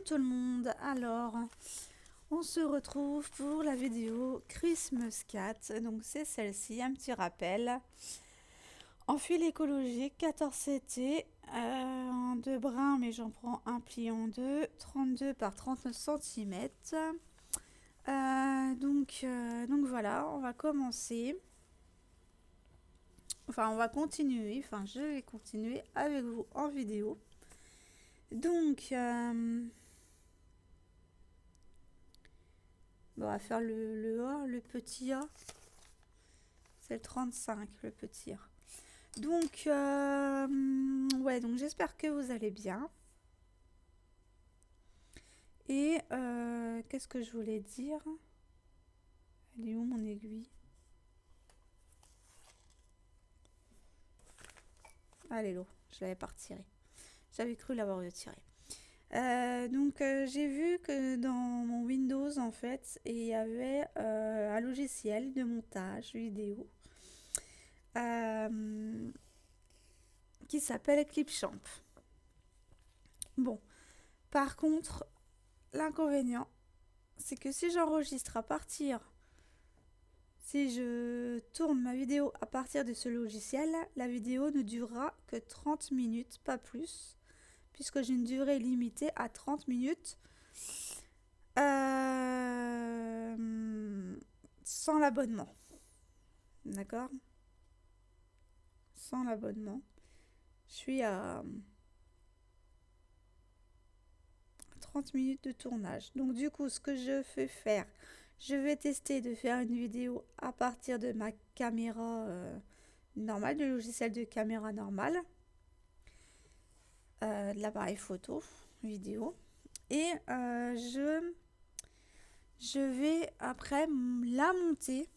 tout le monde, alors on se retrouve pour la vidéo Christmas Cat, donc c'est celle-ci, un petit rappel. En fil écologique, 14 CT, en 2 brins mais j'en prends un pli en deux, 32 par 39 cm. Donc voilà, on va commencer. Enfin, on va continuer, enfin je vais continuer avec vous en vidéo. Donc, on va faire le A, le petit A. C'est le 35, le petit A. Donc, ouais, donc j'espère que vous allez bien. Et qu'est-ce que je voulais dire? Elle est où mon aiguille? Allez, l'eau, je l'avais pas retirée. J'avais cru l'avoir retirée. J'ai vu que dans mon Windows en fait il y avait un logiciel de montage vidéo qui s'appelle Clipchamp. Bon, par contre, l'inconvénient c'est que si j'enregistre si je tourne ma vidéo à partir de ce logiciel, la vidéo ne durera que 30 minutes, pas plus, puisque j'ai une durée limitée à 30 minutes sans l'abonnement. D'accord? Sans l'abonnement. Je suis à 30 minutes de tournage. Donc du coup, ce que je vais faire, je vais tester de faire une vidéo à partir de ma caméra normale, du logiciel de caméra normale, de l'appareil photo, vidéo. Et je vais après la monter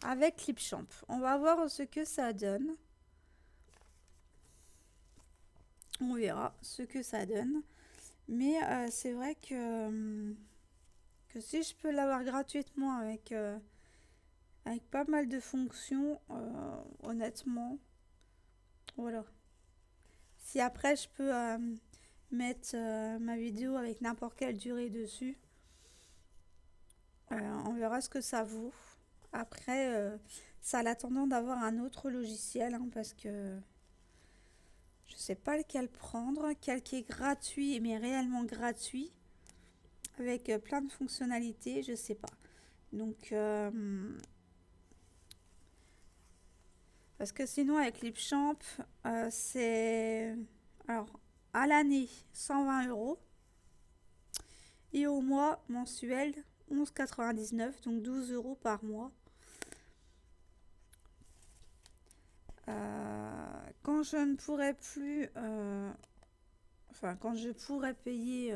avec Clipchamp. On va voir ce que ça donne. On verra ce que ça donne. Mais c'est vrai que si je peux l'avoir gratuitement avec pas mal de fonctions, honnêtement, voilà. Si après je peux mettre ma vidéo avec n'importe quelle durée dessus, on verra ce que ça vaut. Après, ça a l'attendant d'avoir un autre logiciel, hein, parce que je sais pas lequel prendre, quel qui est gratuit, mais réellement gratuit, avec plein de fonctionnalités, je sais pas. Donc, parce que sinon avec Clipchamp, c'est alors à l'année 120 € et au mois mensuel 11,99 €, donc 12 € par mois. Quand je ne pourrai plus, enfin quand je pourrai payer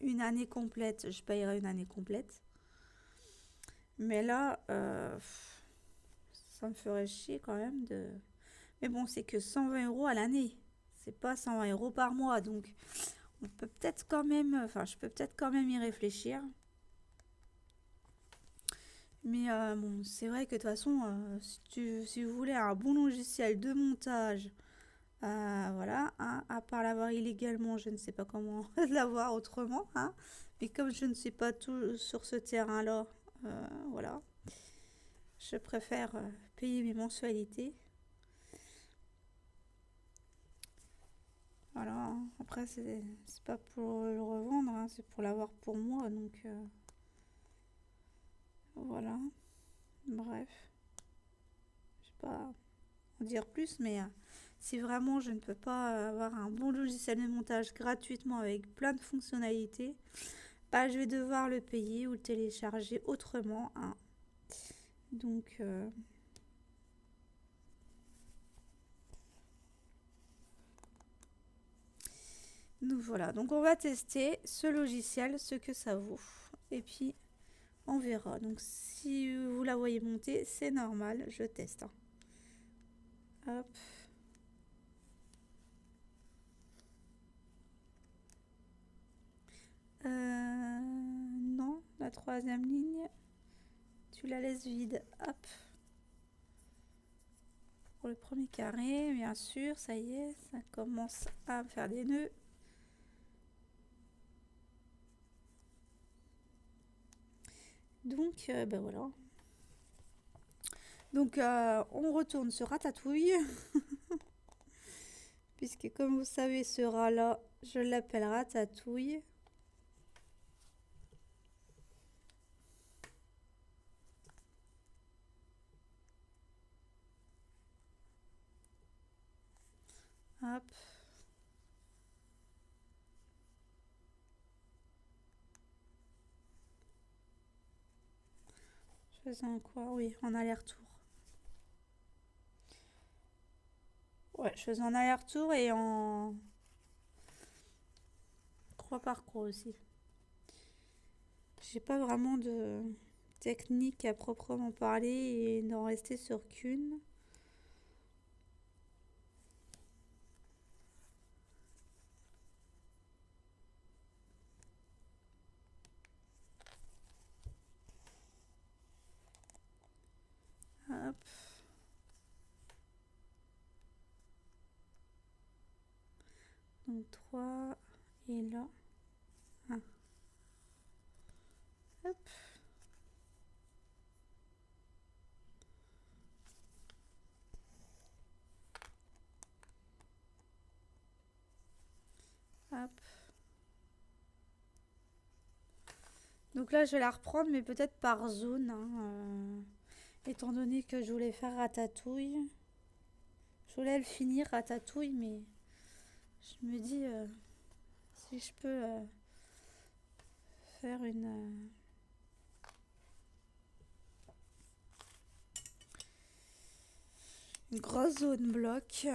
une année complète, je payerai une année complète. Mais là, ça me ferait chier quand même de... Mais bon, c'est que 120 € à l'année. C'est pas 120 € par mois. Donc, on peut peut-être quand même... Enfin, je peux peut-être quand même y réfléchir. Mais bon, c'est vrai que de toute façon, si vous voulez un bon logiciel de montage, voilà, hein, à part l'avoir illégalement, je ne sais pas comment l'avoir autrement, hein. Mais comme je ne suis pas tout sur ce terrain-là, voilà, je préfère payer mes mensualités. Voilà, hein. Après, c'est pas pour le revendre, hein, c'est pour l'avoir pour moi, donc voilà. Bref, je sais pas en dire plus, mais si vraiment je ne peux pas avoir un bon logiciel de montage gratuitement avec plein de fonctionnalités, bah, je vais devoir le payer ou le télécharger autrement, hein. Donc, voilà, donc on va tester ce logiciel, ce que ça vaut. Et puis, on verra. Donc si vous la voyez monter, c'est normal, je teste, hein. Hop. Non, la troisième ligne, tu la laisses vide. Hop. Pour le premier carré, bien sûr, ça y est, ça commence à faire des nœuds. Donc, ben voilà. Donc, on retourne sur Ratatouille, puisque comme vous savez, ce rat-là, je l'appelle Ratatouille. Hop. Je faisais un quoi? Oui, en aller-retour. Ouais, je faisais en aller-retour et en croix par croix aussi. J'ai pas vraiment de technique à proprement parler et d'en rester sur qu'une. Hop. Donc 3 et là. 1. Hop. Hop. Donc là, je vais la reprendre, mais peut-être par zone, hein, étant donné que je voulais faire Ratatouille. Je voulais le finir Ratatouille, mais je me dis si je peux faire une grosse zone bloc,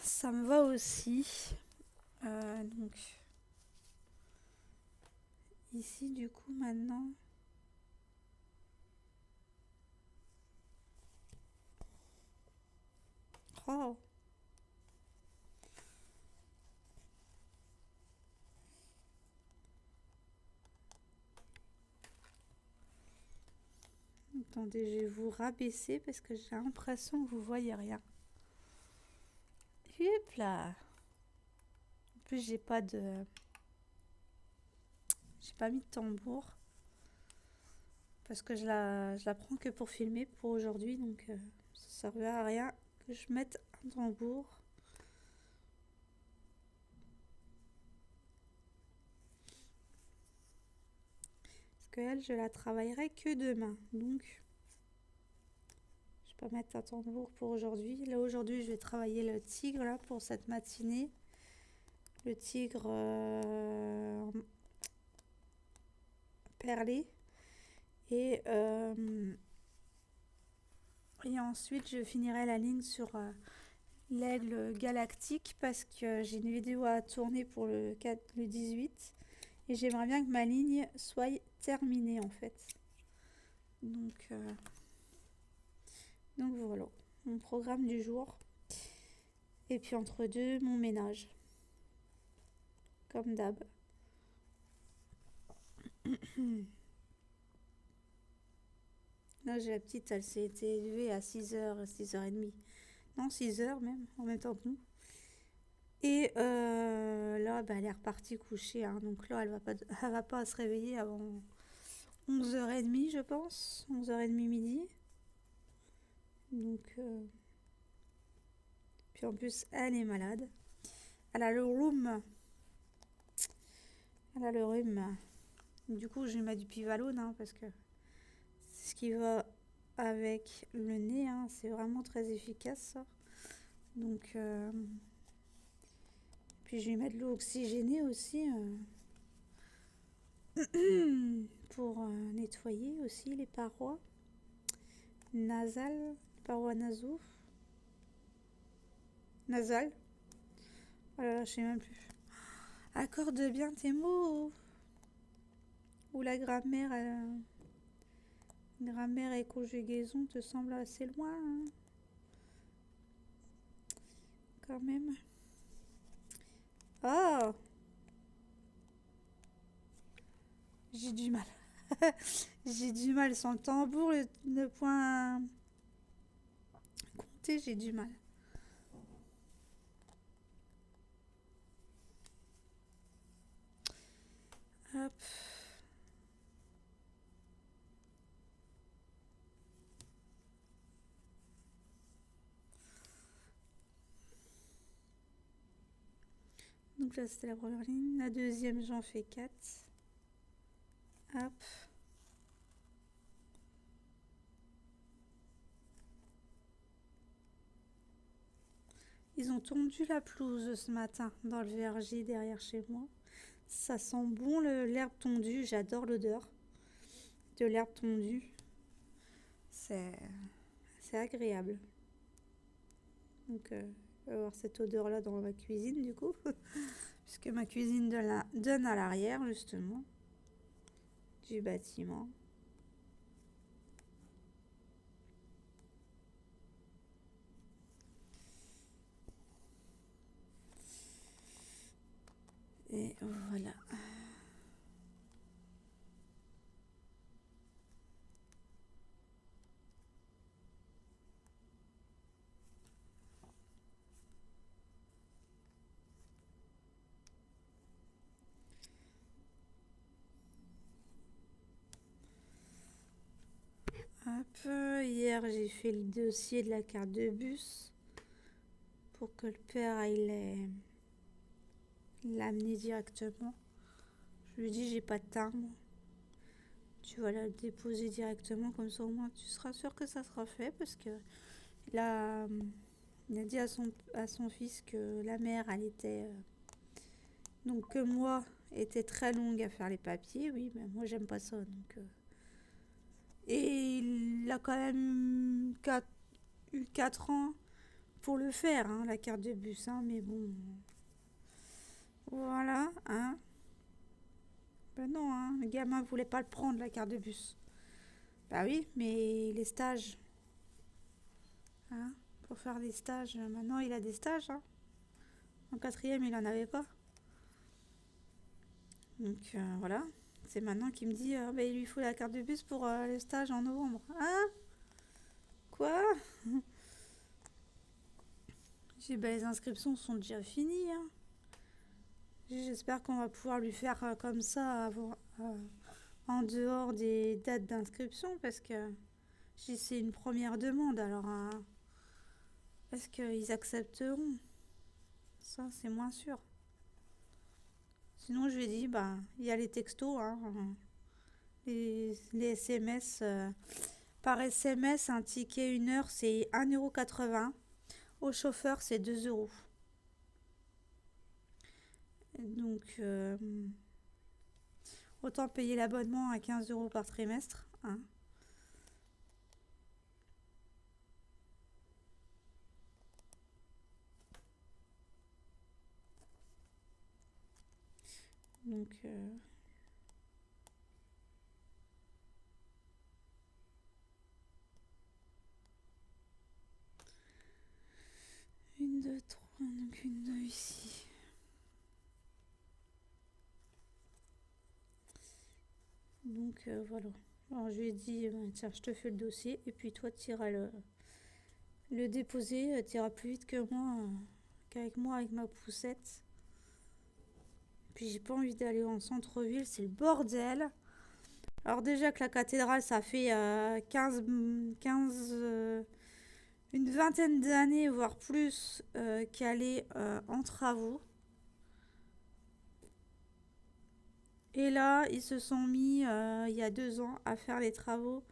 ça me va aussi. Donc ici, du coup, maintenant. Oh! Attendez, je vais vous rabaisser parce que j'ai l'impression que vous voyez rien. Hop là! En plus, j'ai pas mis de tambour parce que je la prends que pour filmer pour aujourd'hui, donc ça servait à rien que je mette un tambour. Parce que elle, je la travaillerai que demain, donc je vais pas mettre un tambour pour aujourd'hui. Là aujourd'hui, je vais travailler le tigre là pour cette matinée. Le tigre perlé et ensuite je finirai la ligne sur l'aigle galactique parce que j'ai une vidéo à tourner pour le 18 et j'aimerais bien que ma ligne soit terminée en fait. Donc voilà, mon programme du jour. Et puis entre deux, mon ménage. Comme d'hab. Là, j'ai la petite, elle s'est été élevée à 6h, 6h30. Non, 6h même, en même temps que nous. Et là, bah, elle est repartie coucher, hein. Donc là, elle va pas se réveiller avant 11h30, je pense. 11h30 midi. Donc, puis en plus, elle est malade. Elle a le rhume. Elle a le rhume. Du coup, je lui mets du Pivalone, hein, parce que c'est ce qui va avec le nez, hein. C'est vraiment très efficace, ça. Donc, puis je lui mets de l'eau oxygénée aussi. Pour nettoyer aussi les parois nasales, parois nasales. Oh là là, je sais même plus. Accorde bien tes mots. Ou la grammaire et conjugaison te semblent assez loin, hein, quand même. Oh, j'ai du mal. J'ai du mal sans le tambour, le point compté, j'ai du mal. Hop. Donc là, c'était la première ligne. La deuxième, j'en fais 4. Hop. Ils ont tondu la pelouse ce matin dans le verger derrière chez moi. Ça sent bon l'herbe tondue. J'adore l'odeur de l'herbe tondue. C'est agréable. Donc, je vais avoir cette odeur-là dans ma cuisine du coup. Puisque ma cuisine donne à l'arrière justement du bâtiment. Et voilà. Hop, hier j'ai fait le dossier de la carte de bus pour que le père aille l'amener directement. Je lui ai dit j'ai pas de timbre. Tu vas la déposer directement, comme ça au moins tu seras sûr que ça sera fait, parce que là, il a dit à son fils que la mère, elle était donc que moi était très longue à faire les papiers. Oui, mais moi j'aime pas ça, donc et il a quand même eu 4 ans pour le faire, hein, la carte de bus, hein, mais bon, voilà, hein. Ben non, hein, le gamin voulait pas le prendre, la carte de bus. Bah oui, mais les stages, hein, pour faire des stages, maintenant il a des stages, hein. En quatrième, il en avait pas. Donc voilà, c'est maintenant qu'il me dit, bah, il lui faut la carte de bus pour le stage en novembre. Hein? Quoi? J'ai dit, bah, les inscriptions sont déjà finies, hein. J'espère qu'on va pouvoir lui faire comme ça en dehors des dates d'inscription, parce que si c'est une première demande, alors est-ce qu'ils accepteront? Ça, c'est moins sûr. Sinon, je lui ai dit, bah, il y a les textos, hein, les SMS. Par SMS, un ticket 1 heure, c'est 1,80 €. Au chauffeur, c'est 2 €. Donc, autant payer l'abonnement à 15 € par trimestre, hein. Donc, 1, 2, 3, donc 1, 2 ici. Donc, voilà. Alors, je lui ai dit, tiens, je te fais le dossier, et puis toi, tu iras le déposer. Tu iras plus vite que moi, qu'avec moi, avec ma poussette. Puis, j'ai pas envie d'aller en centre-ville, c'est le bordel. Alors, déjà que la cathédrale, ça fait 15 une vingtaine d'années, voire plus, qu'elle est en travaux. Et là, ils se sont mis, il y a 2 ans, à faire les travaux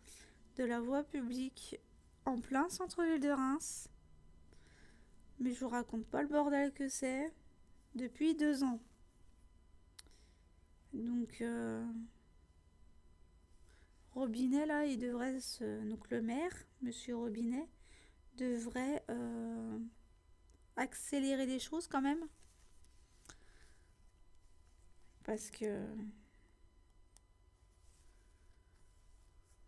de la voie publique en plein centre-ville de Reims. Mais je vous raconte pas le bordel que c'est depuis 2 ans. Donc, Robinet, là, il devrait donc le maire, monsieur Robinet, devrait accélérer les choses quand même. Parce que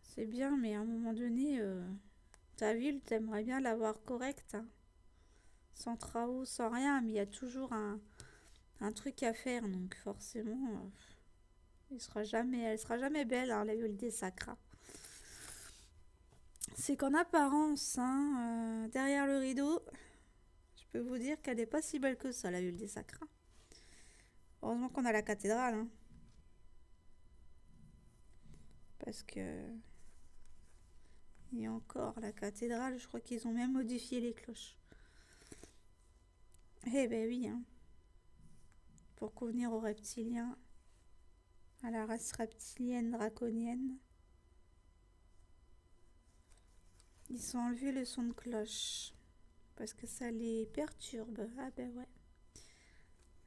c'est bien, mais à un moment donné, ta ville, t'aimerais bien l'avoir correcte, hein. Sans travaux, sans rien, mais il y a toujours un truc à faire, donc forcément, elle sera jamais belle, hein, la ville des Sacras. C'est qu'en apparence, hein, derrière le rideau, je peux vous dire qu'elle n'est pas si belle que ça, la ville des Sacras. Heureusement qu'on a la cathédrale, hein. Parce que il y a encore la cathédrale, je crois qu'ils ont même modifié les cloches. Eh ben oui, hein. pour convenir aux reptiliens, à la race reptilienne draconienne. Ils ont enlevé le son de cloche parce que ça les perturbe. Ah ben ouais.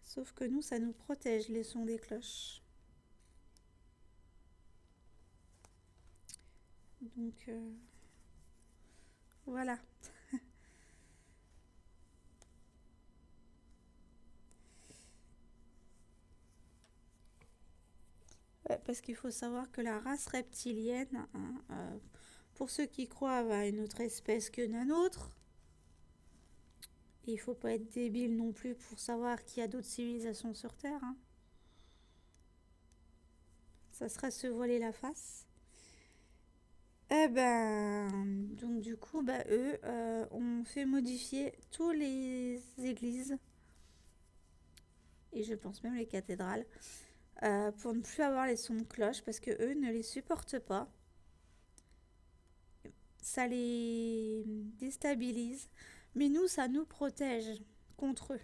Sauf que nous, ça nous protège les sons des cloches. Donc voilà. Ouais, parce qu'il faut savoir que la race reptilienne, hein, pour ceux qui croient à une autre espèce que la nôtre, il faut pas être débile non plus pour savoir qu'il y a d'autres civilisations sur Terre. Hein. Ça serait se voiler la face. Eh ben, donc du coup, bah, eux ont fait modifier tous les églises, et je pense même les cathédrales, pour ne plus avoir les sons de cloche, parce que eux ne les supportent pas. Ça les déstabilise, mais nous, ça nous protège contre eux.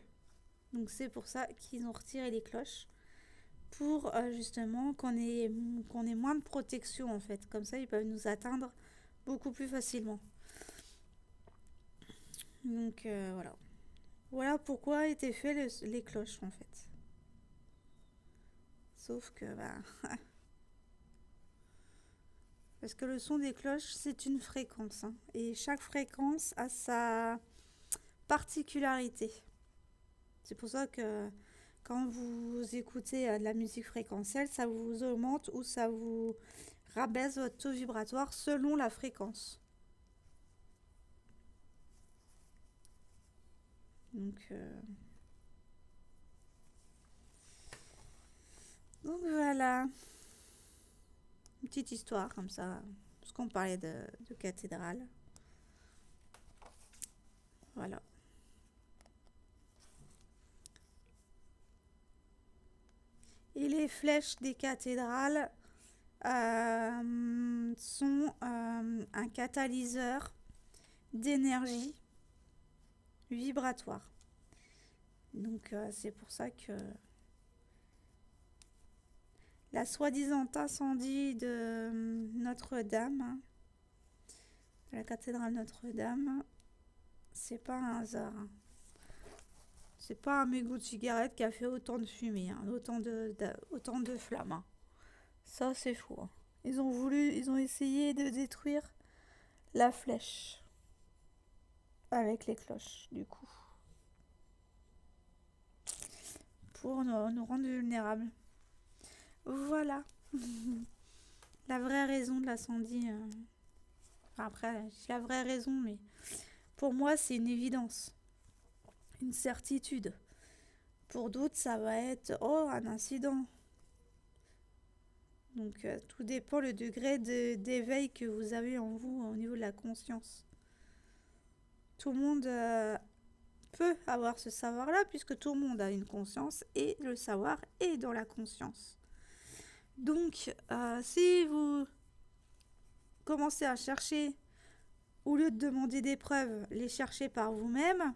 Donc c'est pour ça qu'ils ont retiré les cloches, pour justement qu'on ait moins de protection en fait. Comme ça, ils peuvent nous atteindre beaucoup plus facilement. Donc voilà. Voilà pourquoi étaient faits les cloches en fait. Sauf que parce que le son des cloches c'est une fréquence, hein, et chaque fréquence a sa particularité. C'est pour ça que quand vous écoutez de la musique fréquentielle, ça vous augmente ou ça vous rabaisse votre taux vibratoire selon la fréquence. Donc voilà, une petite histoire comme ça, parce qu'on parlait de cathédrale. Voilà. Et les flèches des cathédrales sont un catalyseur d'énergie vibratoire. Donc c'est pour ça que la soi-disant incendie de Notre-Dame, hein, de la cathédrale Notre-Dame, c'est pas un hasard. Hein. C'est pas un mégot de cigarette qui a fait autant de fumée, hein, autant de flammes. Hein. Ça, c'est fou. Hein. Ils ont essayé de détruire la flèche avec les cloches, du coup, pour nous rendre vulnérables. Voilà. La vraie raison de l'incendie. Enfin, après, c'est la vraie raison, mais pour moi, c'est une évidence, une certitude. Pour d'autres, ça va être un incident. Donc, tout dépend le degré d'éveil que vous avez en vous au niveau de la conscience. Tout le monde peut avoir ce savoir-là, puisque tout le monde a une conscience et le savoir est dans la conscience. Donc, si vous commencez à chercher, au lieu de demander des preuves, les chercher par vous-même,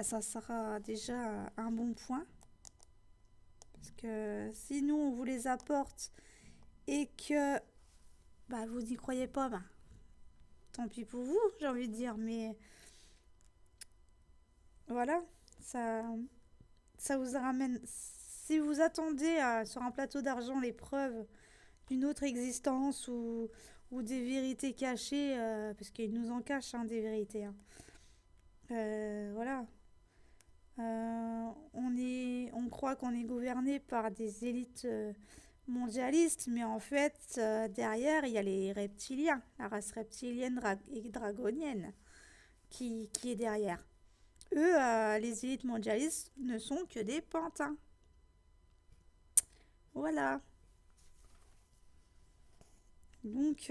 ça sera déjà un bon point. Parce que si nous, on vous les apporte et que vous n'y croyez pas, tant pis pour vous, j'ai envie de dire. Mais voilà, ça vous ramène... Si vous attendez sur un plateau d'argent les preuves d'une autre existence ou des vérités cachées, parce qu'ils nous en cachent des vérités. Hein. Voilà. On croit qu'on est gouverné par des élites mondialistes, mais en fait, derrière, il y a les reptiliens, la race reptilienne et dragonienne qui est derrière. Eux, les élites mondialistes, ne sont que des pantins. Voilà. Donc,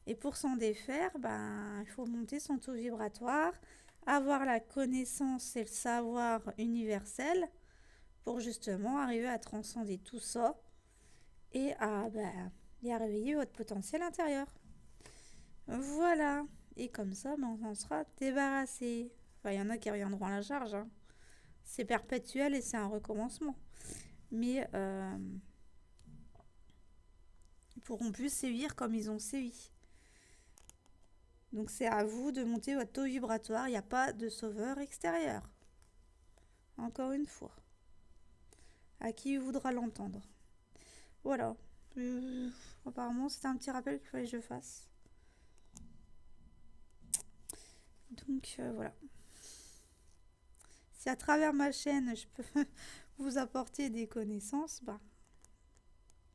et pour s'en défaire, il faut monter son taux vibratoire, avoir la connaissance et le savoir universel pour justement arriver à transcender tout ça et à réveiller votre potentiel intérieur. Voilà. Et comme ça, on en sera débarrassé. Enfin, il y en a qui reviendront à la charge, hein. C'est perpétuel et c'est un recommencement. Mais ils pourront plus sévir comme ils ont sévi. Donc c'est à vous de monter votre taux vibratoire. Il n'y a pas de sauveur extérieur. Encore une fois. À qui voudra l'entendre. Voilà. Apparemment, c'était un petit rappel qu'il fallait que je fasse. Donc voilà. Si à travers ma chaîne, je peux vous apporter des connaissances, bah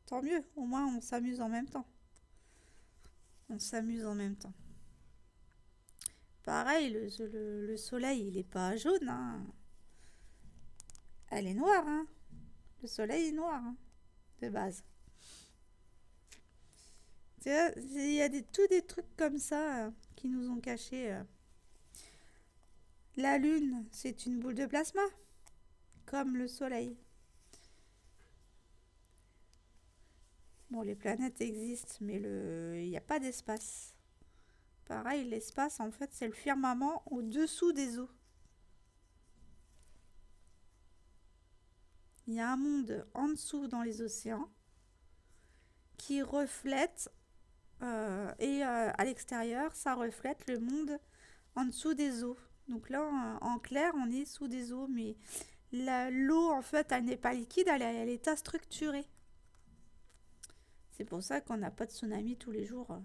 tant mieux. Au moins, on s'amuse en même temps. On s'amuse en même temps. Pareil, le soleil, il n'est pas jaune, hein. Elle est noire, hein. Le soleil est noir, hein, de base. Il y a tous des trucs comme ça qui nous ont cachés. La lune, c'est une boule de plasma, comme le soleil. Bon, les planètes existent, mais il n'y a pas d'espace. Pareil, l'espace, en fait, c'est le firmament au-dessous des eaux. Il y a un monde en dessous dans les océans qui reflète, à l'extérieur, ça reflète le monde en dessous des eaux. Donc là, en clair, on est sous des eaux, mais l'eau, en fait, elle n'est pas liquide, elle est structurée. C'est pour ça qu'on n'a pas de tsunami tous les jours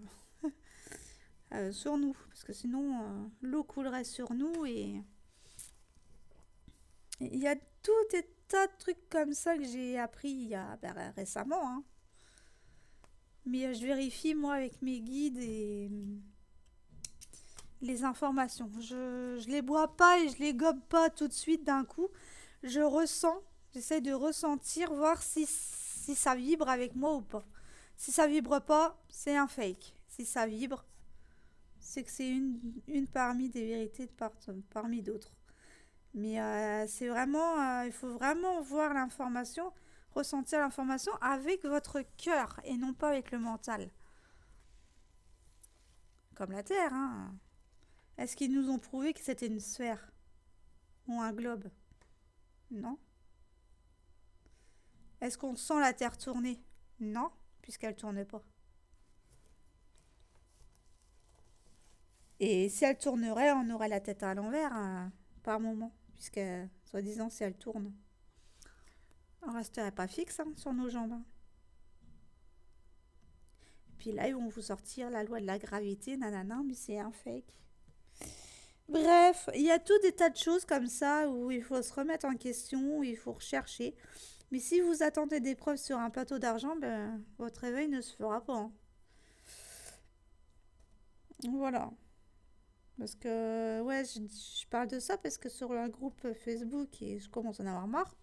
sur nous, parce que sinon, l'eau coulerait sur nous et il y a tout des tas de trucs comme ça que j'ai appris récemment, hein. Mais je vérifie, moi, avec mes guides et les informations. Je les bois pas et je les gobe pas tout de suite d'un coup. Je ressens, j'essaie de ressentir, voir si ça vibre avec moi ou pas. Si ça vibre pas, c'est un fake. Si ça vibre, c'est que c'est une parmi des vérités parmi d'autres. Mais c'est vraiment, il faut vraiment voir l'information, ressentir l'information avec votre cœur et non pas avec le mental. Comme la Terre, hein. Est-ce qu'ils nous ont prouvé que c'était une sphère ou un globe? Non. Est-ce qu'on sent la Terre tourner? Non, puisqu'elle tourne pas. Et si elle tournerait, on aurait la tête à l'envers par moment, puisque soi-disant si elle tourne, on resterait pas fixe sur nos jambes, hein. Puis là, ils vont vous sortir la loi de la gravité, nanana, mais c'est un fake. Bref, il y a tout des tas de choses comme ça où il faut se remettre en question, où il faut rechercher. Mais si vous attendez des preuves sur un plateau d'argent, ben, votre réveil ne se fera pas, hein. Voilà. Parce que, ouais, je parle de ça parce que sur un groupe Facebook, et je commence à en avoir marre,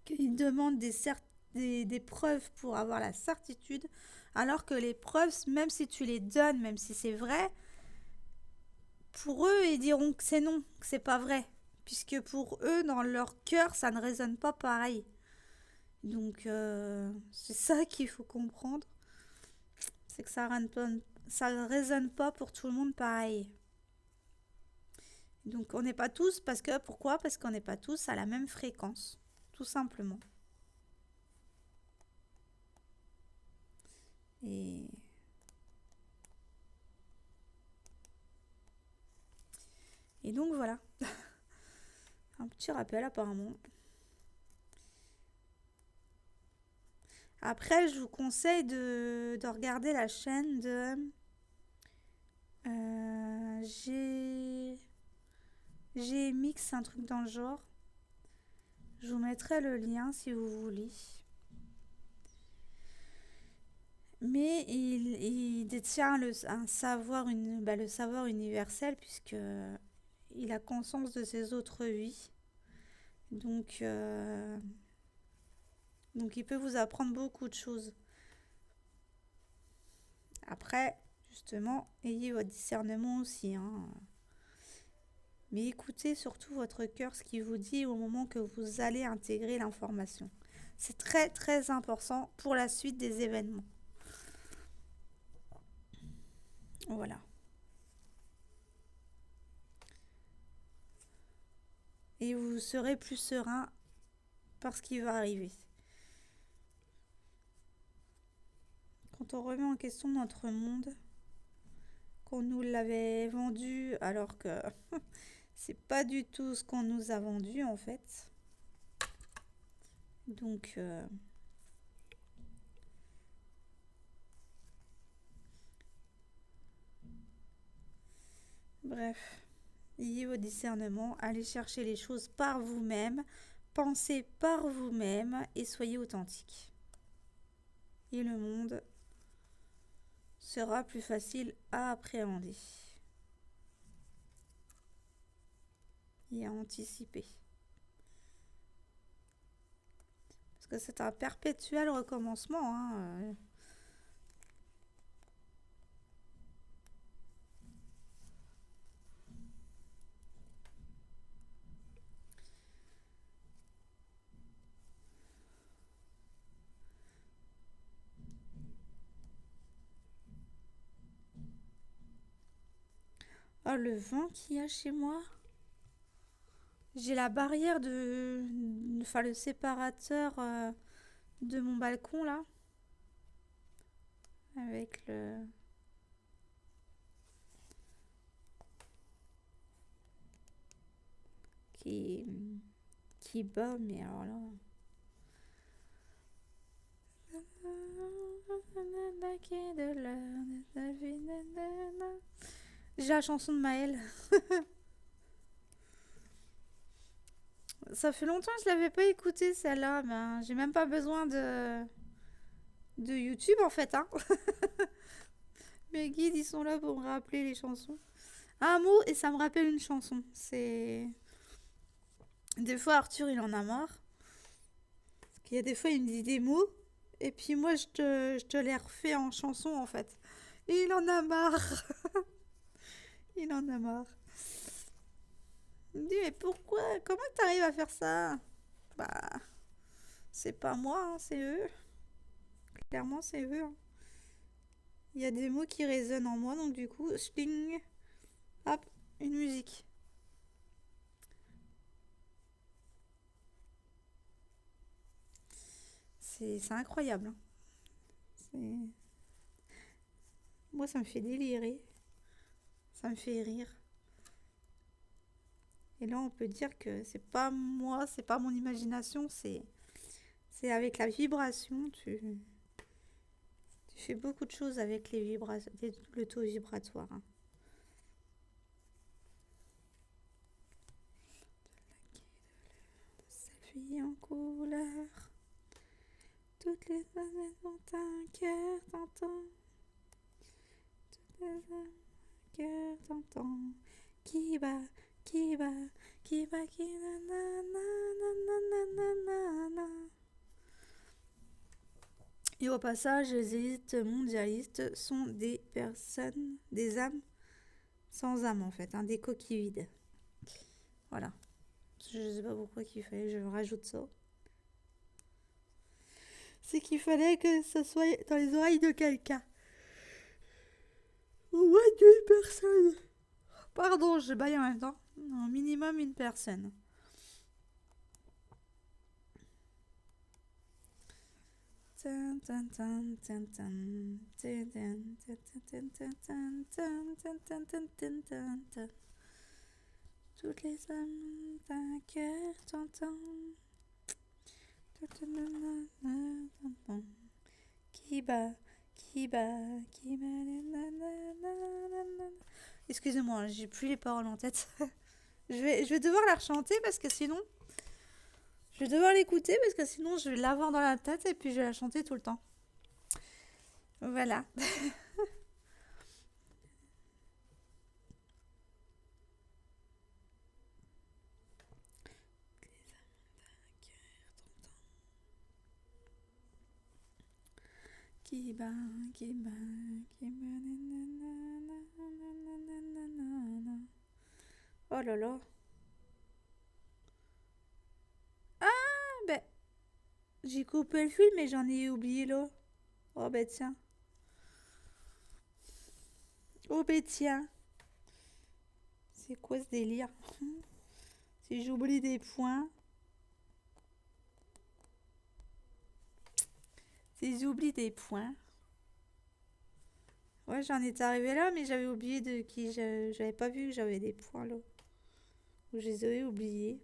qu'ils demandent des preuves pour avoir la certitude, alors que les preuves, même si tu les donnes, même si c'est vrai, pour eux, ils diront que c'est non, que c'est pas vrai. Puisque pour eux, dans leur cœur, ça ne résonne pas pareil. Donc, c'est ça qu'il faut comprendre. C'est que ça ne résonne pas pour tout le monde pareil. Donc, on n'est pas tous, pourquoi? Parce qu'on n'est pas tous à la même fréquence. Tout simplement. Et donc voilà. Un petit rappel apparemment. Après, je vous conseille de regarder la chaîne de GMX, un truc dans le genre. Je vous mettrai le lien si vous voulez. Mais il détient le savoir universel puisque il a conscience de ses autres vies. Donc il peut vous apprendre beaucoup de choses. Après, justement, ayez votre discernement aussi, hein. Mais écoutez surtout votre cœur, ce qu'il vous dit au moment que vous allez intégrer l'information. C'est très très important pour la suite des événements. Voilà. et vous serez plus serein par ce qui va arriver. Quand on remet en question notre monde, qu'on nous l'avait vendu alors que c'est pas du tout ce qu'on nous a vendu en fait. Donc bref, ayez vos discernements, allez chercher les choses par vous-même, pensez par vous-même et soyez authentique. Et le monde sera plus facile à appréhender et à anticiper. Parce que c'est un perpétuel recommencement. Hein. Oh, le vent qu'il y a chez moi. J'ai la barrière de... Enfin, le séparateur de mon balcon, là. Avec le... Qui... Qui bat, mais alors là... J'ai la chanson de Maëlle. Ça fait longtemps que je l'avais pas écoutée celle-là. Ben, j'ai même pas besoin de YouTube en fait. Hein. Mes guides ils sont là pour me rappeler les chansons. Un mot et ça me rappelle une chanson. C'est des fois Arthur il en a marre. Parce qu'il y a des fois il me dit des mots et puis moi je te les refais en chanson en fait. Et il en a marre. Il en a marre. Il me dit mais pourquoi? Comment t'arrives à faire ça? Bah c'est pas moi, hein, c'est eux. Clairement c'est eux. Hein. Il y a des mots qui résonnent en moi donc du coup, spling, hop, une musique. C'est incroyable. Hein. C'est... Moi ça me fait délirer. Ça me fait rire. Et là on peut dire que c'est pas moi, c'est pas mon imagination, c'est avec la vibration, tu fais beaucoup de choses avec les vibrations, le taux vibratoire. Hein. Selfie en couleur, toutes les années dans un cœur t'entends, toutes les années cœur t'entends, qui bat, qui bat, qui bat, qui nanana. Et au passage, les élites mondialistes sont des personnes, des âmes sans âme en fait, hein, des coquilles vides. Voilà. Je sais pas pourquoi qu'il fallait que je rajoute ça. C'est qu'il fallait que ça soit dans les oreilles de quelqu'un. Au moins d'une personne. Pardon, je baille en même temps. Au minimum une personne. Toutes les âmes d'un cœur t'entend. Qui bat, qui bat, qui bat. Excusez-moi, j'ai plus les paroles en tête. Je vais devoir la rechanter parce que sinon. Je vais devoir l'écouter parce que sinon je vais l'avoir dans la tête et puis je vais la chanter tout le temps. Voilà. Qui bat, qui bat, qui bat. Oh là là. Ah ben, j'ai coupé le fil mais j'en ai oublié là. Oh ben tiens. Oh ben tiens. C'est quoi ce délire? Si j'oublie des points. Si j'oublie des points. Ouais, j'en étais arrivé là, mais j'avais oublié de qui. J'avais pas vu que j'avais des points là. Ou je les avais oubliés.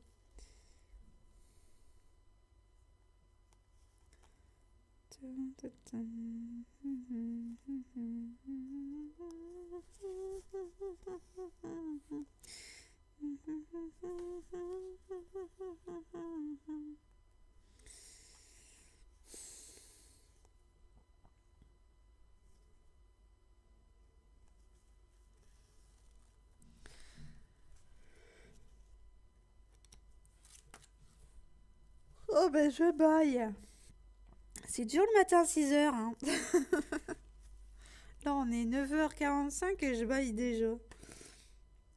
Oh ben je baille. C'est dur le matin à 6h. Hein. Là on est 9h45 et je baille déjà.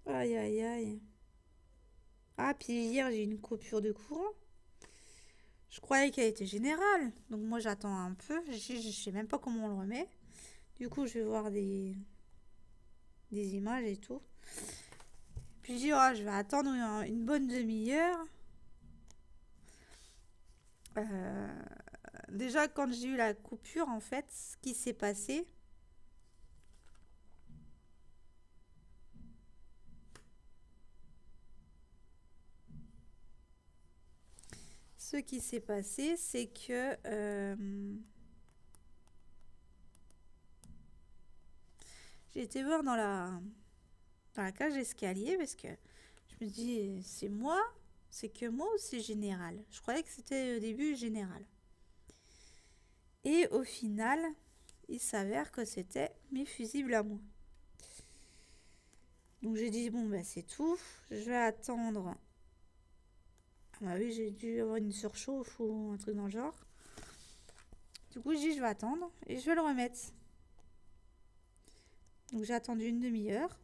Aïe aïe aïe. Ah puis hier j'ai eu une coupure de courant. Je croyais qu'elle était générale. Donc moi j'attends un peu. Je sais même pas comment on le remet. Du coup je vais voir des images et tout. Puis je dis oh, je vais attendre une bonne demi-heure. Euh, Déjà quand j'ai eu la coupure en fait, ce qui s'est passé, c'est que j'ai été voir dans la cage d'escalier parce que je me dis c'est moi, c'est que moi ou c'est général. Je croyais que c'était au début général. Et au final, il s'avère que c'était mes fusibles à moi. Donc j'ai dit bon bah c'est tout, je vais attendre. Ah bah oui, j'ai dû avoir une surchauffe ou un truc dans le genre. Du coup, j'ai dit je vais attendre et je vais le remettre. Donc j'ai attendu une demi-heure.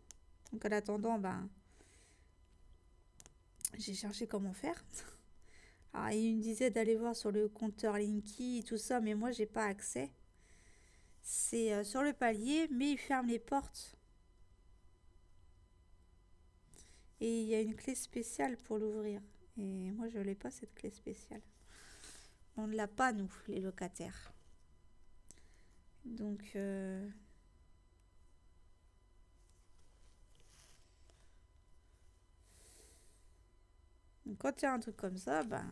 Donc en attendant, ben j'ai cherché comment faire. Alors il me disait d'aller voir sur le compteur Linky et tout ça, mais moi j'ai pas accès. C'est sur le palier, mais il ferme les portes. Et il y a une clé spéciale pour l'ouvrir. Et moi je l'ai pas cette clé spéciale. On ne l'a pas nous, les locataires. Donc quand il y a un truc comme ça, ben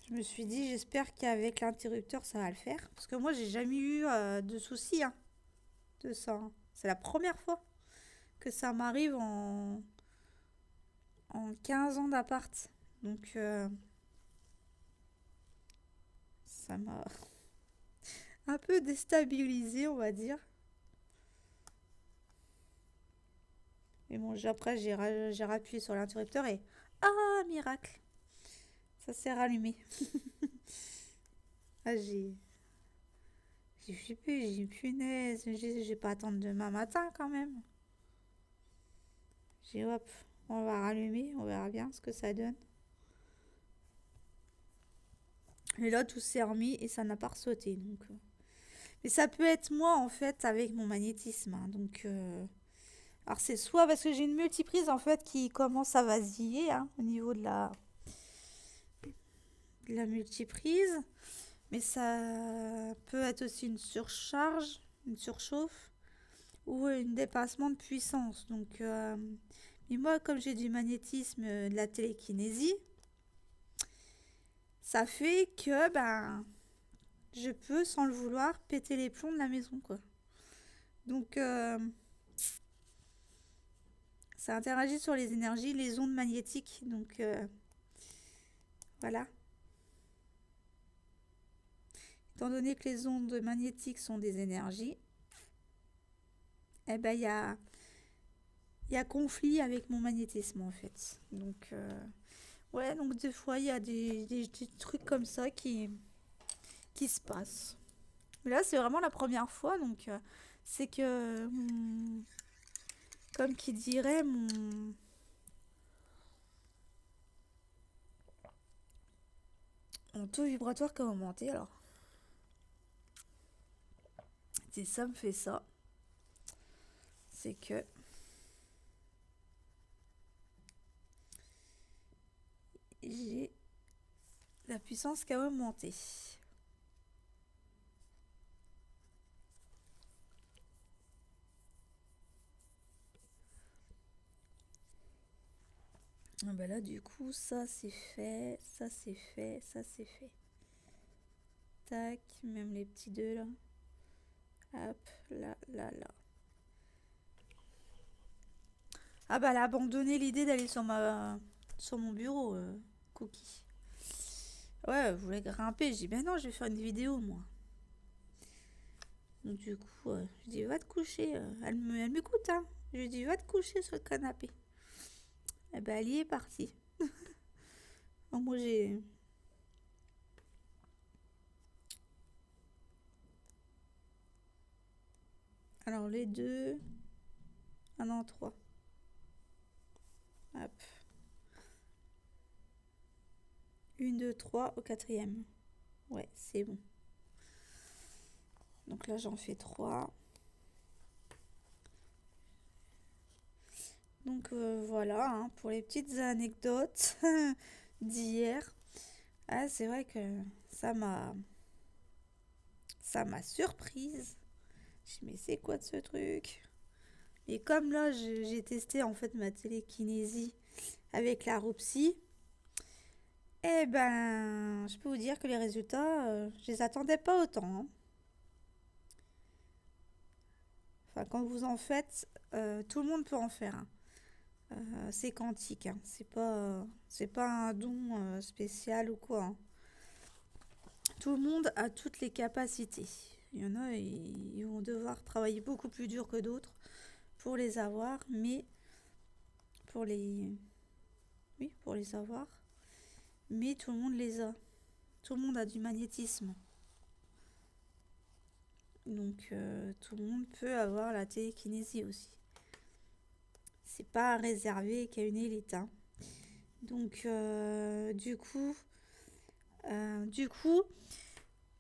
je me suis dit, j'espère qu'avec l'interrupteur, ça va le faire. Parce que moi, j'ai jamais eu de soucis hein, de ça. Hein. C'est la première fois que ça m'arrive en 15 ans d'appart. Donc, ça m'a un peu déstabilisé, on va dire. Mais bon, après, j'ai rappuyé sur l'interrupteur et... Ah, miracle! Ça s'est rallumé. Ah, j'ai flippé, j'ai dit punaise, je vais pas attendre demain matin quand même. J'ai dit hop, on va rallumer, on verra bien ce que ça donne. Et là, tout s'est remis et ça n'a pas ressauté. Donc, mais ça peut être moi, en fait, avec mon magnétisme. Hein, donc, alors, c'est soit parce que j'ai une multiprise, en fait, qui commence à vaciller hein, au niveau de la multiprise. Mais ça peut être aussi une surcharge, une surchauffe ou un dépassement de puissance. Donc, mais moi, comme j'ai du magnétisme, de la télékinésie, ça fait que ben, je peux, sans le vouloir, péter les plombs de la maison, quoi. Donc, ça interagit sur les énergies, les ondes magnétiques. Donc, voilà. Étant donné que les ondes magnétiques sont des énergies, eh ben, il y a conflit avec mon magnétisme, en fait. Donc, ouais, donc des fois, il y a des trucs comme ça qui se passent. Mais là, c'est vraiment la première fois, donc c'est que, comme qui dirait, mon taux vibratoire qui a augmenté, alors. Si ça me fait ça, c'est que j'ai la puissance qui a augmenté. Ah bah là, du coup, ça c'est fait, ça c'est fait, ça c'est fait. Tac, même les petits deux là. Hop, là, là, là. Ah bah elle a abandonné l'idée d'aller sur mon bureau, Cookie. Ouais, elle voulait grimper. Je dis, ben non, je vais faire une vidéo, moi. Donc du coup, je dis, va te coucher. Elle m'écoute, hein. Je lui dis, va te coucher sur le canapé. Et ben elle y est partie. Oh, moi j'ai... Alors les deux... Ah non, trois. Hop. Une, deux, trois au quatrième. Ouais, c'est bon. Donc là, j'en fais trois. Donc voilà, hein, pour les petites anecdotes d'hier. Ah, c'est vrai que ça m'a ça m'a surprise. Je me dis, mais c'est quoi de ce truc? Et comme là, j'ai testé en fait ma télékinésie avec la Roupsie, eh ben, je peux vous dire que les résultats, je les attendais pas autant, hein. Enfin, quand vous en faites, tout le monde peut en faire, hein. C'est quantique, hein. C'est pas un don spécial ou quoi, hein. Tout le monde a toutes les capacités. Il y en a, ils vont devoir travailler beaucoup plus dur que d'autres pour les avoir, mais pour les, oui, pour les avoir, mais tout le monde les a. Tout le monde a du magnétisme. Donc tout le monde peut avoir la télékinésie aussi. C'est pas réservé qu'à une élite, hein. Donc du coup,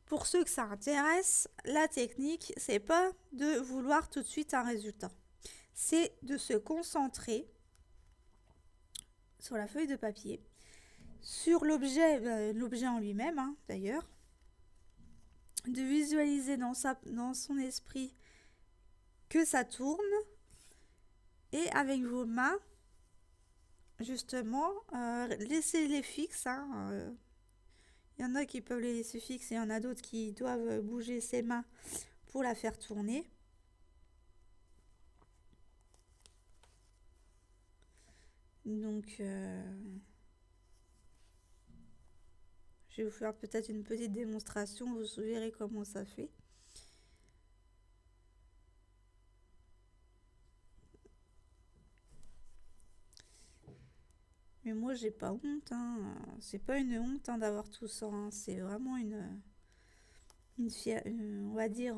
pour ceux que ça intéresse, la technique, c'est pas de vouloir tout de suite un résultat. C'est de se concentrer sur la feuille de papier, sur l'objet en lui-même, hein, d'ailleurs, de visualiser dans son esprit que ça tourne, et avec vos mains, justement, laissez-les fixes, hein. Il y en a qui peuvent les laisser fixes et il y en a d'autres qui doivent bouger ses mains pour la faire tourner. Donc, je vais vous faire peut-être une petite démonstration, vous verrez comment ça fait. Mais moi, j'ai pas honte, hein. C'est pas une honte, hein, d'avoir tout ça, hein. C'est vraiment on va dire,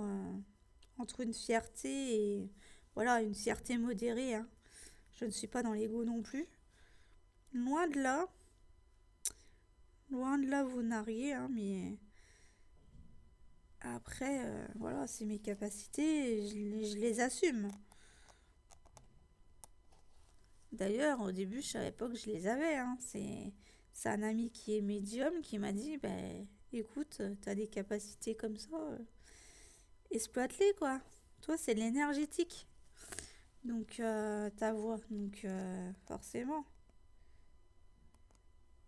entre une fierté et voilà, une fierté modérée, hein. Je ne suis pas dans l'ego non plus. Loin de là, vous n'arriez, hein, mais après, voilà, c'est mes capacités, je les assume. D'ailleurs, au début, je savais pas que je les avais, hein. C'est un ami qui est médium qui m'a dit, ben, écoute, t'as des capacités comme ça, exploite-les, quoi. Toi, c'est de l'énergétique. Donc, ta voix. Donc, forcément.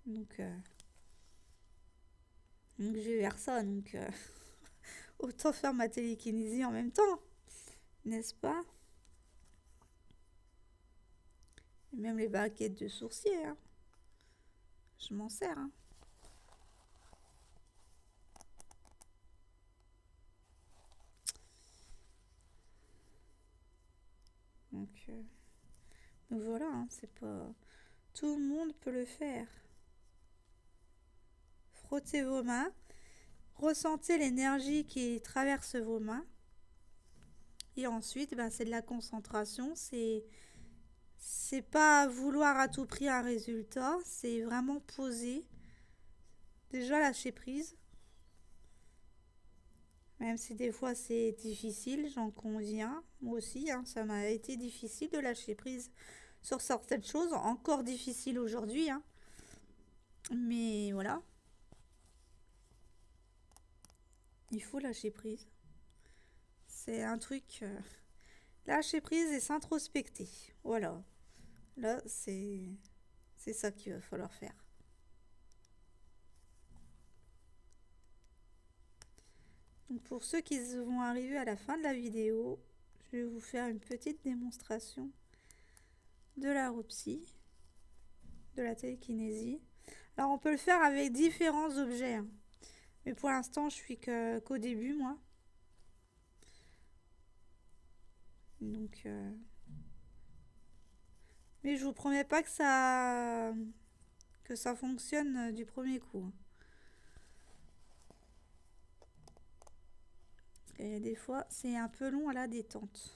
Donc, je vais vers ça. Donc, autant faire ma télékinésie en même temps. N'est-ce pas? Et même les baguettes de sourcier, hein. Je m'en sers, hein. Donc, voilà, hein, c'est pas... Tout le monde peut le faire. Frottez vos mains. Ressentez l'énergie qui traverse vos mains. Et ensuite, ben, c'est de la concentration. C'est pas vouloir à tout prix un résultat. C'est vraiment poser. Déjà lâcher prise. Même si des fois c'est difficile, j'en conviens. Moi aussi, hein, ça m'a été difficile de lâcher prise sur certaines choses. Encore difficile aujourd'hui, hein. Mais voilà, il faut lâcher prise. C'est un truc, lâcher prise et s'introspecter. Voilà, là, c'est ça qu'il va falloir faire. Donc pour ceux qui vont arriver à la fin de la vidéo, je vais vous faire une petite démonstration de la rupsie, de la télékinésie. Alors on peut le faire avec différents objets, hein. Mais pour l'instant je suis qu'au début moi. Donc mais je vous promets pas que ça fonctionne du premier coup, hein. Et des fois c'est un peu long à la détente.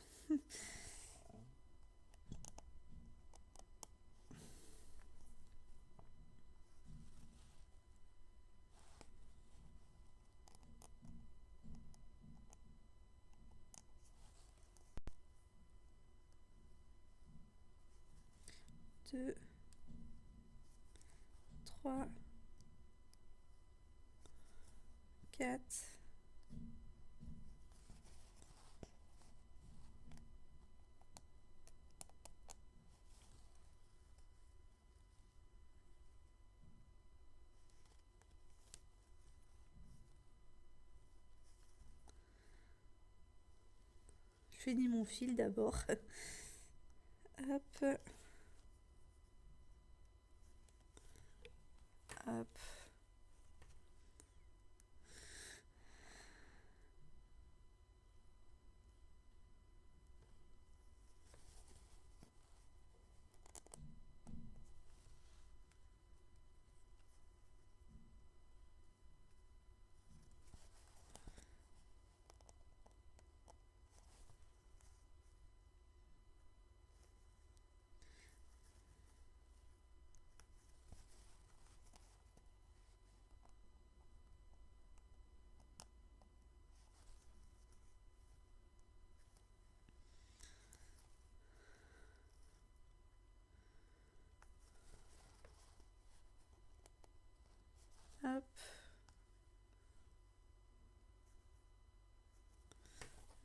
Deux, trois, quatre. Je finis mon fil d'abord. Hop, hop. Hop.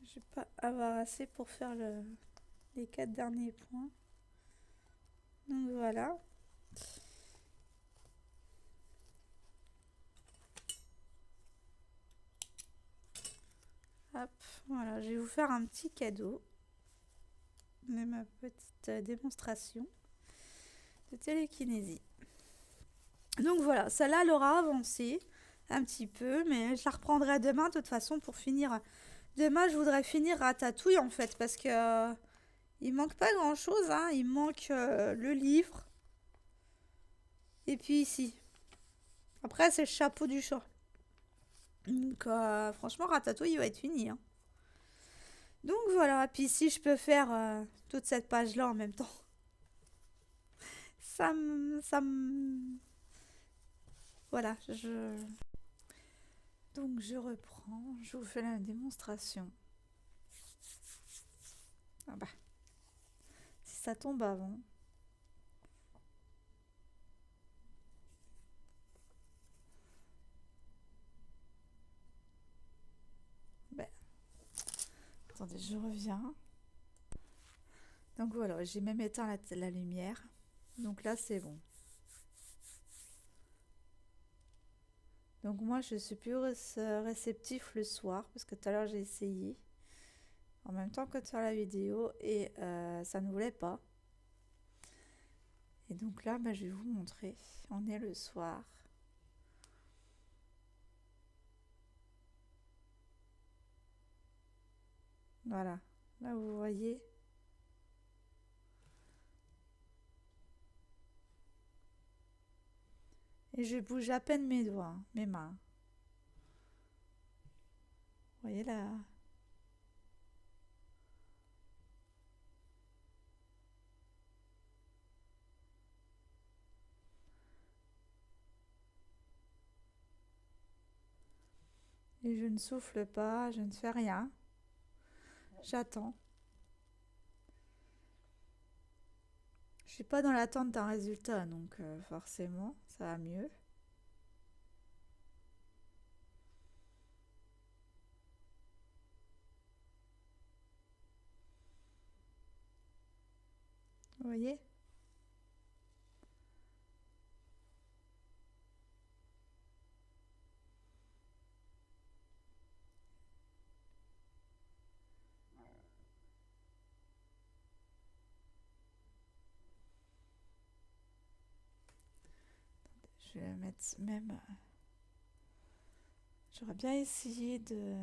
Je vais pas avoir assez pour faire les 4 derniers points. Donc voilà. Hop, voilà, je vais vous faire un petit cadeau de ma petite démonstration de télékinésie. Donc voilà, celle-là, elle aura avancé un petit peu, mais je la reprendrai demain de toute façon pour finir. Demain, je voudrais finir Ratatouille en fait, parce que il manque pas grand-chose, hein. Il manque le livre. Et puis ici. Après, c'est le chapeau du chat. Donc franchement, Ratatouille, il va être fini, hein. Donc voilà, puis si je peux faire toute cette page-là en même temps, voilà, Donc je reprends, je vous fais la démonstration. Ah bah, si ça tombe avant. Ben, attendez, je reviens. Donc voilà, j'ai même éteint la lumière. Donc là, c'est bon. Donc moi, je suis plus réceptif le soir, parce que tout à l'heure, j'ai essayé en même temps que de faire la vidéo, et ça ne voulait pas. Et donc là, bah, je vais vous montrer. On est le soir. Voilà, là vous voyez. Et je bouge à peine mes doigts, mes mains. Vous voyez là. Et je ne souffle pas, je ne fais rien. J'attends. Je suis pas dans l'attente d'un résultat, donc forcément, Ça va mieux. Vous voyez? Je vais mettre même. J'aurais bien essayé de.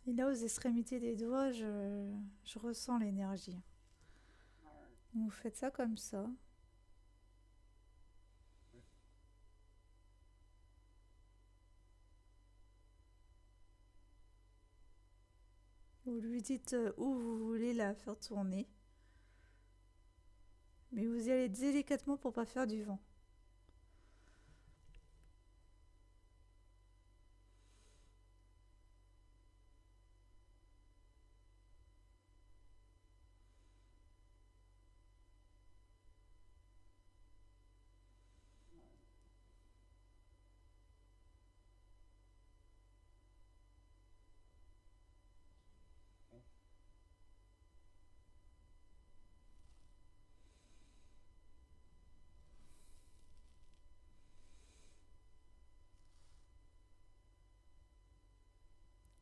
Et là, aux extrémités des doigts, je ressens l'énergie. Vous faites ça comme ça. Vous lui dites où vous voulez la faire tourner. Mais vous y allez délicatement pour pas faire du vent.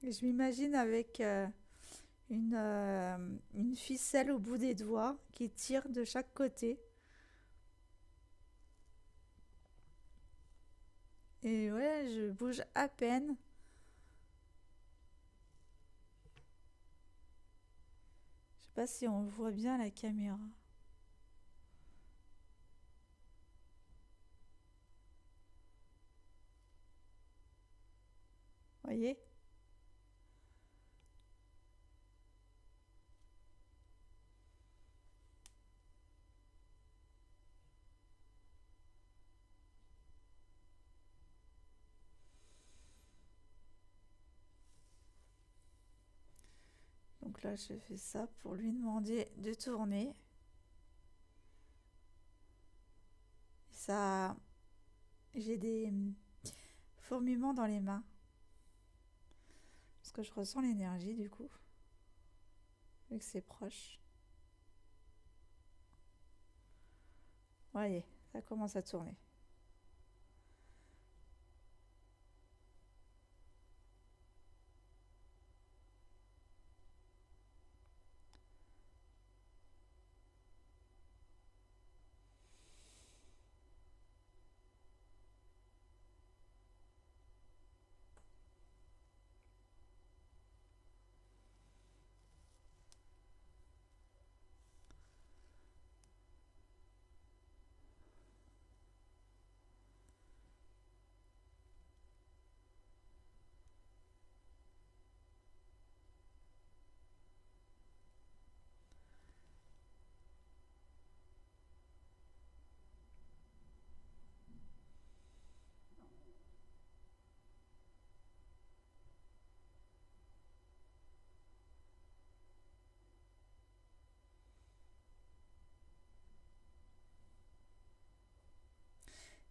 Et je m'imagine avec une ficelle au bout des doigts qui tire de chaque côté. Et ouais, je bouge à peine. Je sais pas si on voit bien la caméra. Voyez? Donc là, je fais ça pour lui demander de tourner. Ça, j'ai des fourmillements dans les mains parce que je ressens l'énergie du coup, vu que c'est proche. Voyez, ça commence à tourner.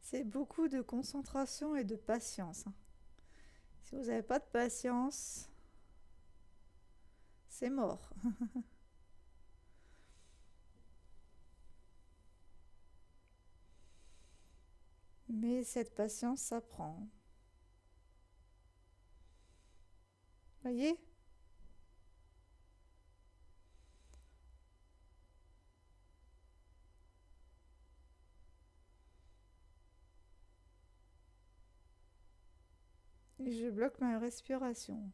C'est beaucoup de concentration et de patience, hein. Si vous n'avez pas de patience, c'est mort. Mais cette patience s'apprend. Voyez? Et je bloque ma respiration.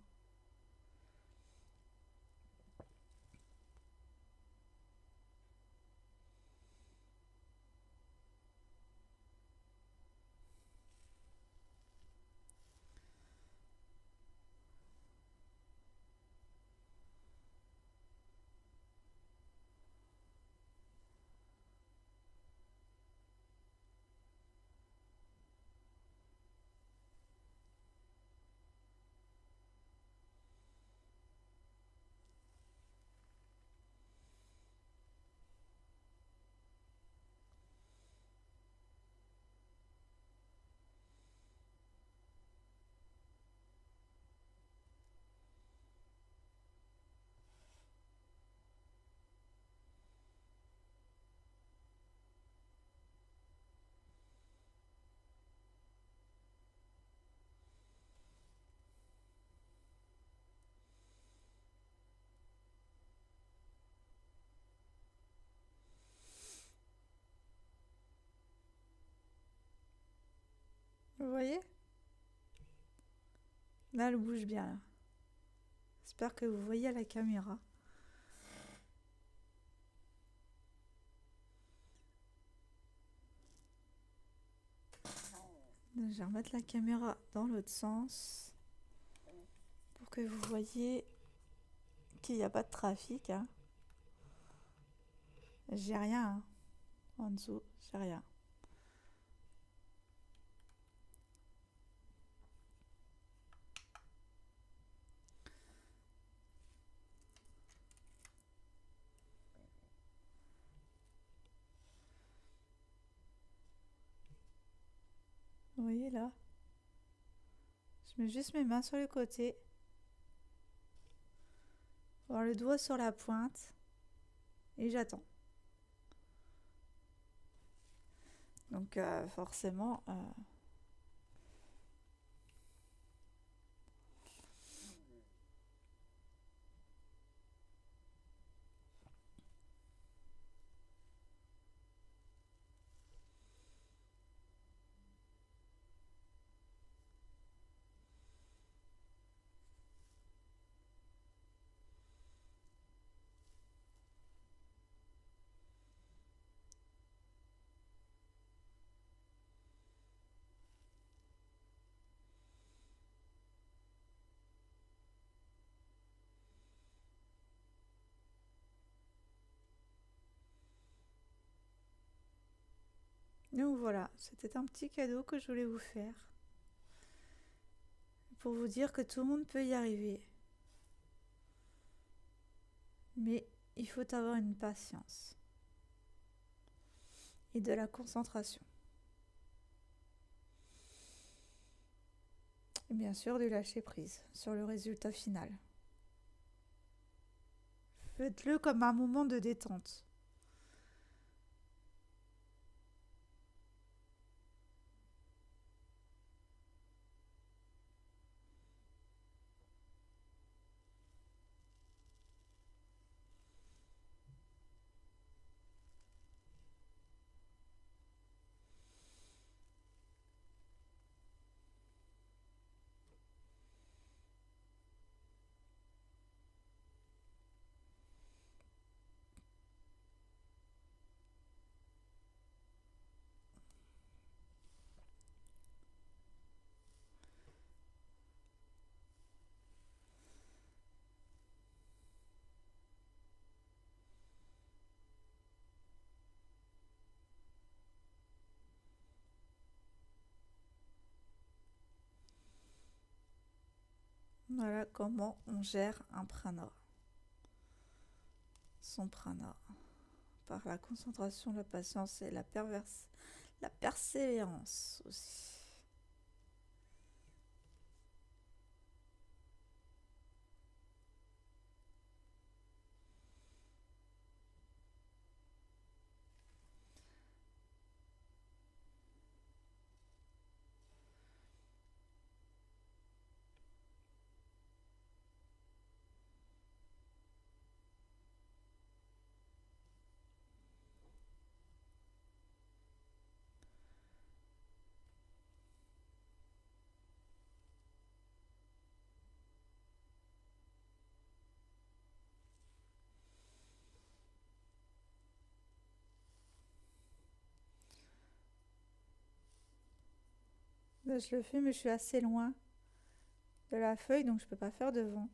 Vous voyez? Là, elle bouge bien. Là. J'espère que vous voyez à la caméra. Je vais remettre la caméra dans l'autre sens pour que vous voyez qu'il n'y a pas de trafic. Hein. J'ai rien hein. En dessous, j'ai rien. Vous voyez là? Je mets juste mes mains sur le côté. Voir le doigt sur la pointe. Et j'attends. Donc forcément... Donc voilà, c'était un petit cadeau que je voulais vous faire. Pour vous dire que tout le monde peut y arriver. Mais il faut avoir une patience. Et de la concentration. Et bien sûr, du lâcher prise sur le résultat final. Faites-le comme un moment de détente. Voilà comment on gère un prana. Son prana. Par la concentration, la patience et la persévérance aussi. Là, je le fais, mais je suis assez loin de la feuille, donc je peux pas faire devant.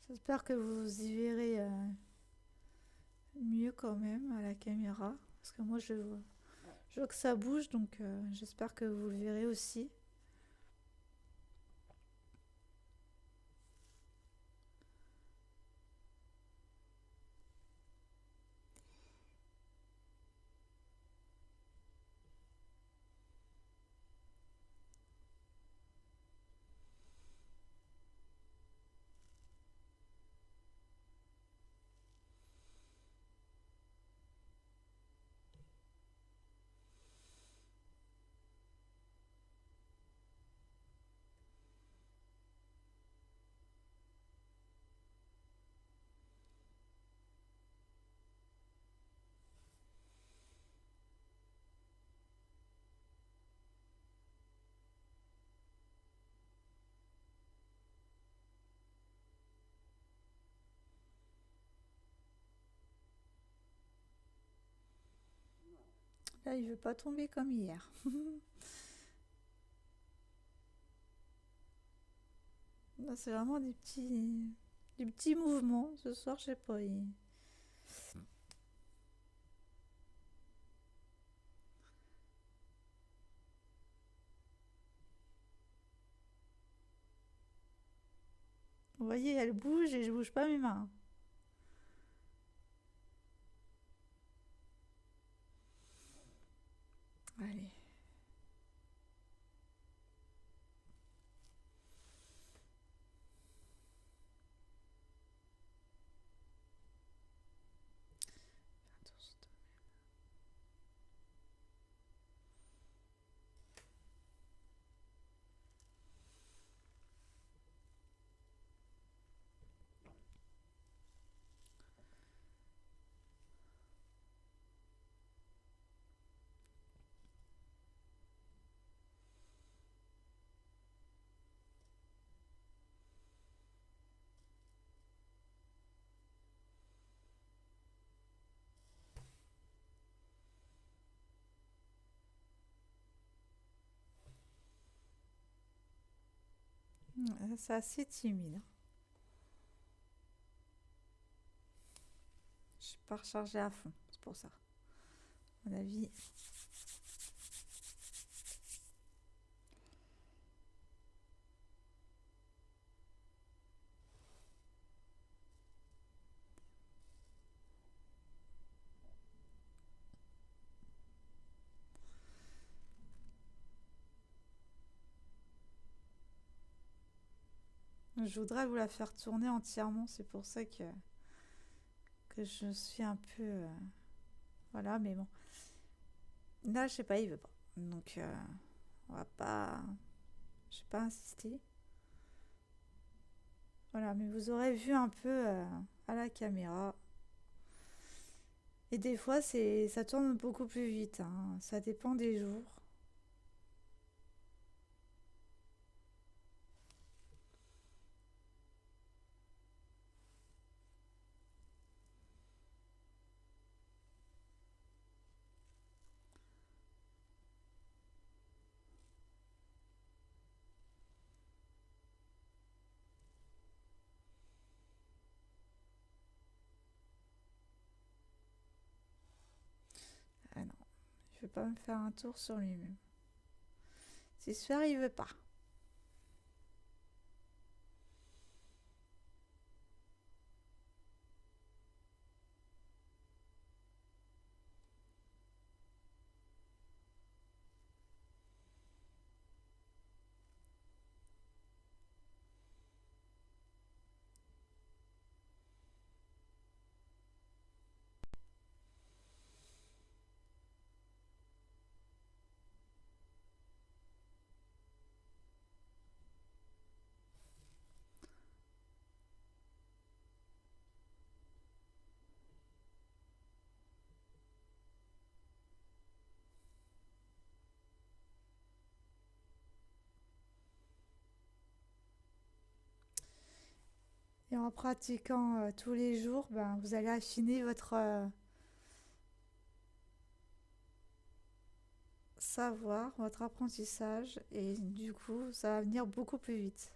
J'espère que vous y verrez mieux quand même à la caméra, parce que moi je Je vois que ça bouge, donc j'espère que vous le verrez aussi. Là, il veut pas tomber comme hier. Là, c'est vraiment des petits mouvements. Ce soir, je sais pas. Vous voyez, elle bouge et je bouge pas mes mains. Allez. C'est assez timide. Je suis pas rechargée à fond, c'est pour ça. À mon avis. Je voudrais vous la faire tourner entièrement, c'est pour ça que je suis un peu. Voilà, mais bon. Là, je sais pas, il veut pas. Donc, on va pas. Je vais pas insister. Voilà, mais vous aurez vu un peu à la caméra. Et des fois, ça tourne beaucoup plus vite, hein. Ça dépend des jours. Ah non, je vais pas me faire un tour sur lui-même. C'est sûr, il veut pas. Et en pratiquant tous les jours, ben, vous allez affiner votre savoir, votre apprentissage, et du coup, ça va venir beaucoup plus vite.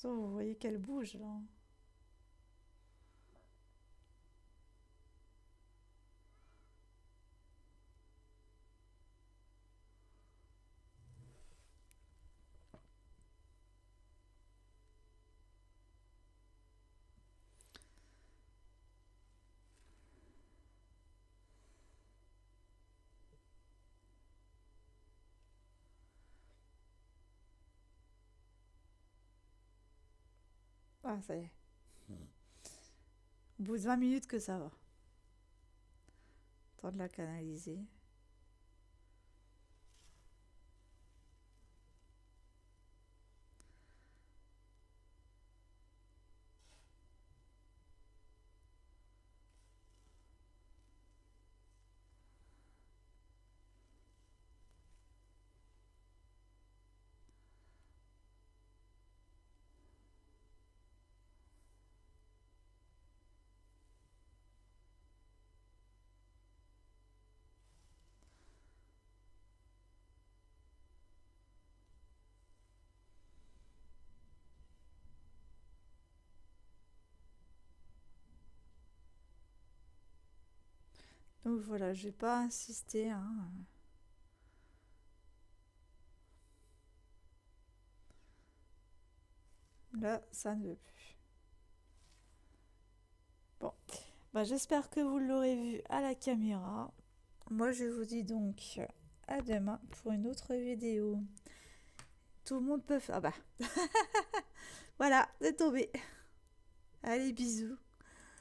So, vous voyez qu'elle bouge là. Ah, ça y est. Au bout de 20 minutes que ça va. Temps de la canaliser. Donc voilà, je vais pas insister, hein. Là, ça ne veut plus. Bon, bah, j'espère que vous l'aurez vu à la caméra. Moi, je vous dis donc à demain pour une autre vidéo. Tout le monde peut faire... Ah bah, voilà, c'est tombé. Allez, bisous.